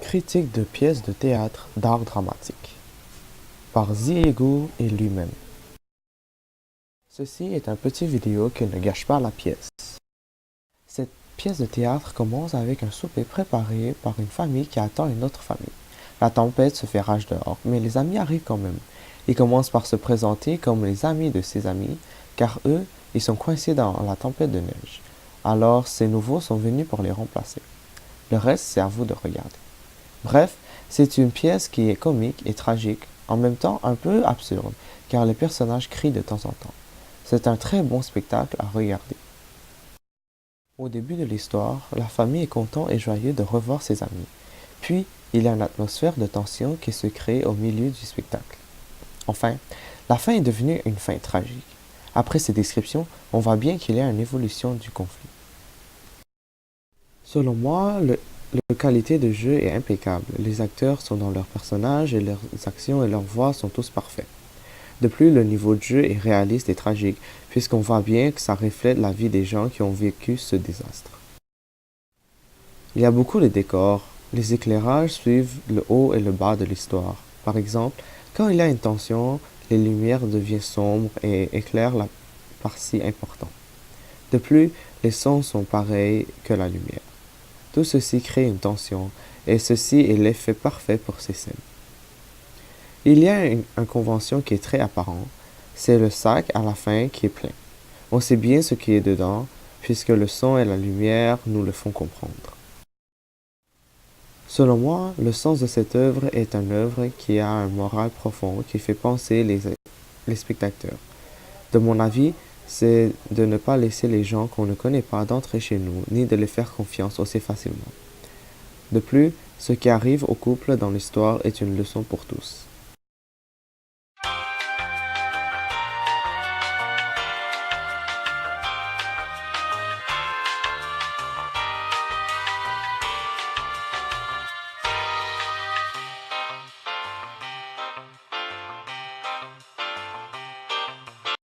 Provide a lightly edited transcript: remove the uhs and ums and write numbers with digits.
Critique de pièces de théâtre d'art dramatique par Ziego et lui-même. Ceci est un petit vidéo qui ne gâche pas la pièce. Cette pièce de théâtre commence avec un souper préparé par une famille qui attend une autre famille. La tempête se fait rage dehors, mais les amis arrivent quand même. Ils commencent par se présenter comme les amis de ses amis, car eux, ils sont coincés dans la tempête de neige. Alors, ces nouveaux sont venus pour les remplacer. Le reste, c'est à vous de regarder. Bref, c'est une pièce qui est comique et tragique, en même temps un peu absurde, car les personnages crient de temps en temps. C'est un très bon spectacle à regarder. Au début de l'histoire, la famille est contente et joyeuse de revoir ses amis. Puis, il y a une atmosphère de tension qui se crée au milieu du spectacle. Enfin, la fin est devenue une fin tragique. Après ces descriptions, on voit bien qu'il y a une évolution du conflit. Selon moi, la qualité de jeu est impeccable. Les acteurs sont dans leurs personnages et leurs actions et leurs voix sont tous parfaits. De plus, le niveau de jeu est réaliste et tragique, puisqu'on voit bien que ça reflète la vie des gens qui ont vécu ce désastre. Il y a beaucoup de décors. Les éclairages suivent le haut et le bas de l'histoire. Par exemple, quand il y a une tension, les lumières deviennent sombres et éclairent la partie importante. De plus, les sons sont pareils que la lumière. Tout ceci crée une tension, et ceci est l'effet parfait pour ces scènes. Il y a une convention qui est très apparente, c'est le sac à la fin qui est plein. On sait bien ce qui est dedans, puisque le son et la lumière nous le font comprendre. Selon moi, le sens de cette œuvre est une œuvre qui a un moral profond qui fait penser les spectateurs. De mon avis, c'est de ne pas laisser les gens qu'on ne connaît pas d'entrer chez nous, ni de les faire confiance aussi facilement. De plus, ce qui arrive au couple dans l'histoire est une leçon pour tous.